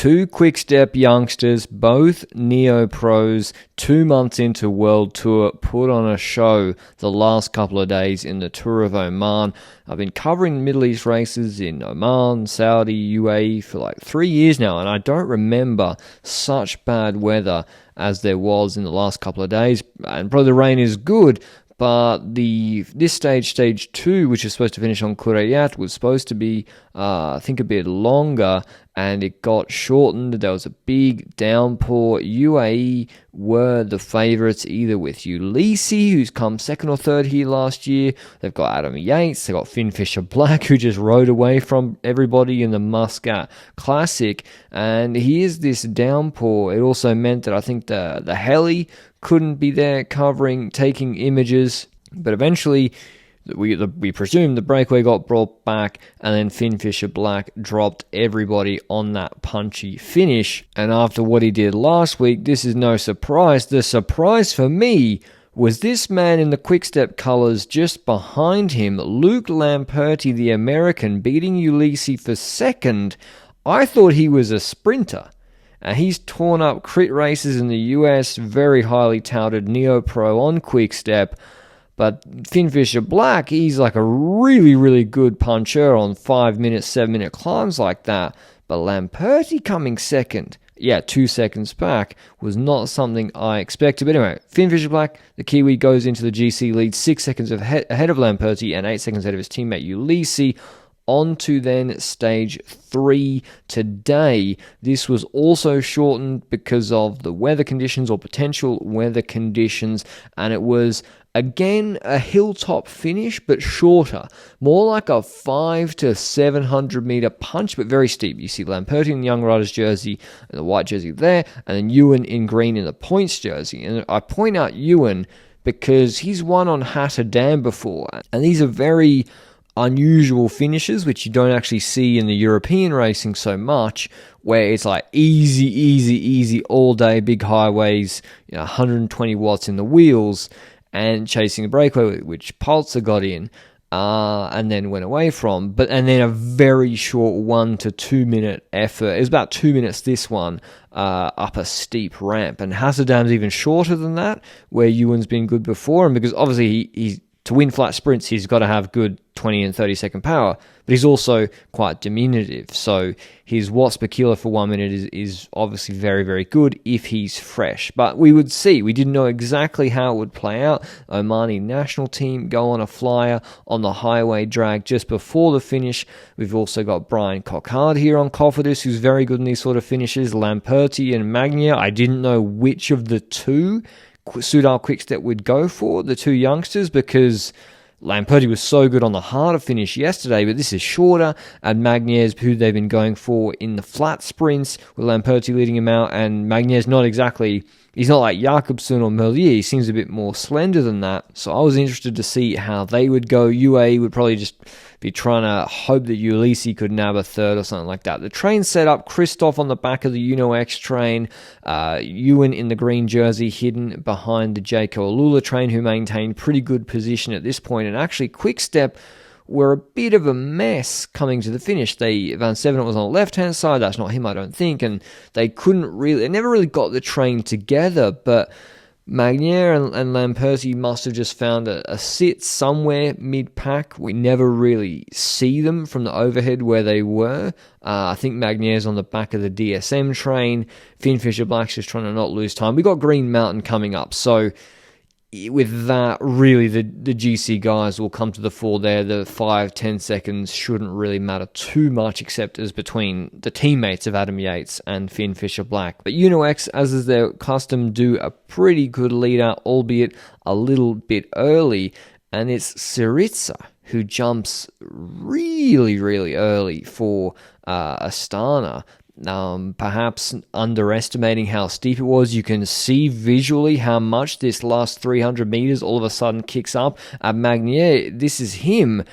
two QuickStep youngsters, both neo-pros, 2 months into World Tour, put on a show the last couple of days in the Tour of Oman. I've been covering Middle East races in Oman, Saudi, UAE for like 3 years now, and I don't remember such bad weather as there was in the last couple of days. And probably the rain is good, but this stage 2, which is supposed to finish on Qurayat, was supposed to be, I think, a bit longer, and it got shortened. There was a big downpour. UAE were the favourites, either with Ulissi, who's come second or third here last year. They've got Adam Yates. They've got Finn Fisher-Black, who just rode away from everybody in the Muscat Classic. And here's this downpour. It also meant that I think the heli couldn't be there covering, taking images, but eventually we presume the breakaway got brought back, and then Finn Fisher-Black dropped everybody on that punchy finish. And after what he did last week, this is no surprise. The surprise for me was this man in the QuickStep colours just behind him, Luke Lamperti, the American, beating Ulissi for second. I thought he was a sprinter. He's torn up crit races in the US, very highly touted neo-pro on QuickStep. But Finn Fisher-Black, he's like a really, really good puncher on 5-minute, 7-minute climbs like that. But Lamperti coming second, 2 seconds back, was not something I expected. But anyway, Finn Fisher-Black, the Kiwi, goes into the GC lead 6 seconds ahead of Lamperti and 8 seconds ahead of his teammate Ulissi. On to then stage 3 today. This was also shortened because of the weather conditions or potential weather conditions, and it was again a hilltop finish but shorter, more like a 500 to 700 meter punch but very steep. You see Lamperti in the Young Riders jersey and the white jersey there, and then Ewan in green in the points jersey. And I point out Ewan because he's won on Hatter Dam before, and these are very unusual finishes which you don't actually see in the European racing so much, where it's like easy all day, big highways, 120 watts in the wheels, and chasing a breakaway, which Pulitzer got in and then went away from, and then a very short 1 to 2 minute effort. It was about 2 minutes this one, up a steep ramp, and Hasserdam's even shorter than that, where Ewan's been good before, and because obviously he's to win flat sprints, he's got to have good 20 and 30 second power, but he's also quite diminutive. So his watts per kilo for 1 minute is obviously very, very good if he's fresh. But we would see. We didn't know exactly how it would play out. Omani national team go on a flyer on the highway drag just before the finish. We've also got Brian Cockard here on Cofidis, who's very good in these sort of finishes. Lamperti and Magnier. I didn't know which of the two Soudal QuickStep would go for, the two youngsters, because Lamperti was so good on the harder finish yesterday, but this is shorter, and Magnier's who they've been going for in the flat sprints, with Lamperti leading him out, and Magnier's he's not like Jakobsen or Merlier, he seems a bit more slender than that, so I was interested to see how they would go. UAE would probably just be trying to hope that Ulissi could nab a third or something like that. The train set up, Christoph on the back of the Uno X train, Ewan in the green jersey hidden behind the Jayco Alula train, who maintained pretty good position at this point, and actually QuickStep were a bit of a mess coming to the finish. Van Sevenant was on the left-hand side, that's not him I don't think, and they never really got the train together, but Magnier and Lamperti must have just found a sit somewhere mid-pack. We never really see them from the overhead where they were. I think Magnier's on the back of the DSM train. Finn Fisher-Black's just trying to not lose time. We got Green Mountain coming up, so with that, really, the GC guys will come to the fore there. The 5-10 seconds shouldn't really matter too much, except as between the teammates of Adam Yates and Finn Fisher-Black. But UnoX, as is their custom, do a pretty good leader, albeit a little bit early. And it's Syriza who jumps really, really early for Astana. Perhaps underestimating how steep it was. You can see visually how much this last 300 meters all of a sudden kicks up. Magnier, this is him.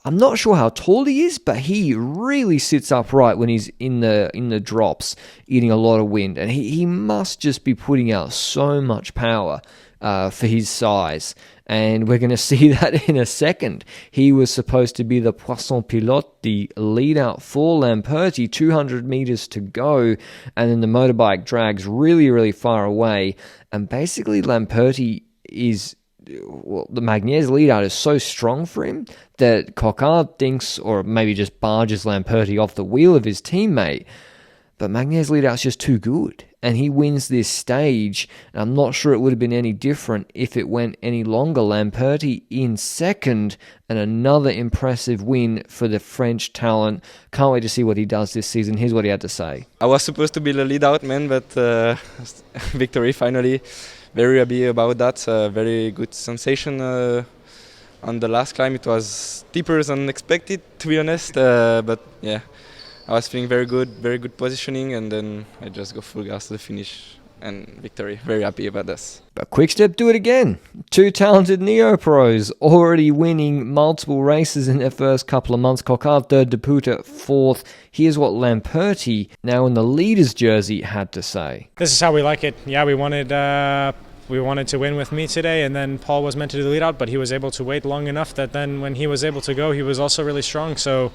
I'm not sure how tall he is, but he really sits upright when he's in the drops, eating a lot of wind, and he must just be putting out so much power for his size. and we're going to see that in a second. He was supposed to be the Poisson Pilote, the lead out for Lamperti, 200 meters to go, and then the motorbike drags really, really far away, and basically Lamperti is... Well, the Magnier's lead out is so strong for him that Coquard thinks, or maybe just barges Lamperti off the wheel of his teammate. But Magnier's lead out is just too good, and he wins this stage. And I'm not sure it would have been any different if it went any longer. Lamperti in second, and another impressive win for the French talent. Can't wait to see what he does this season. Here's what he had to say. I was supposed to be the lead out man, but victory finally. Very happy about that. Very good sensation on the last climb. It was steeper than expected, to be honest. But yeah, I was feeling very good positioning, and then I just go full gas to the finish and victory. Very happy about this. But QuickStep do it again. Two talented neo-pros already winning multiple races in their first couple of months. Coquard third, De Putte fourth. Here's what Lamperti, now in the leader's jersey, had to say. This is how we like it. Yeah, we wanted to win with me today, and then Paul was meant to do the lead out, but he was able to wait long enough that then when he was able to go, he was also really strong. So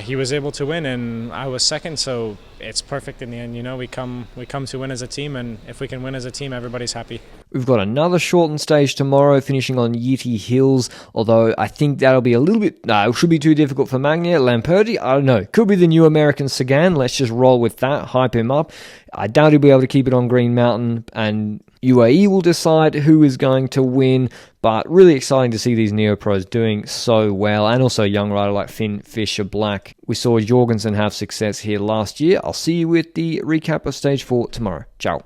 he was able to win, and I was second, so it's perfect in the end. You know, we come to win as a team, and if we can win as a team, everybody's happy. We've got another shortened stage tomorrow, finishing on Yiti Hills, although I think that'll be a little bit... No, it should be too difficult for Magnier. Lamperti, I don't know. Could be the new American Sagan. Let's just roll with that, hype him up. I doubt he'll be able to keep it on Green Mountain, and UAE will decide who is going to win, but really exciting to see these neo-pros doing so well, and also a young rider like Finn Fisher-Black. We saw Jorgensen have success here last year. I'll see you with the recap of Stage 4 tomorrow. Ciao.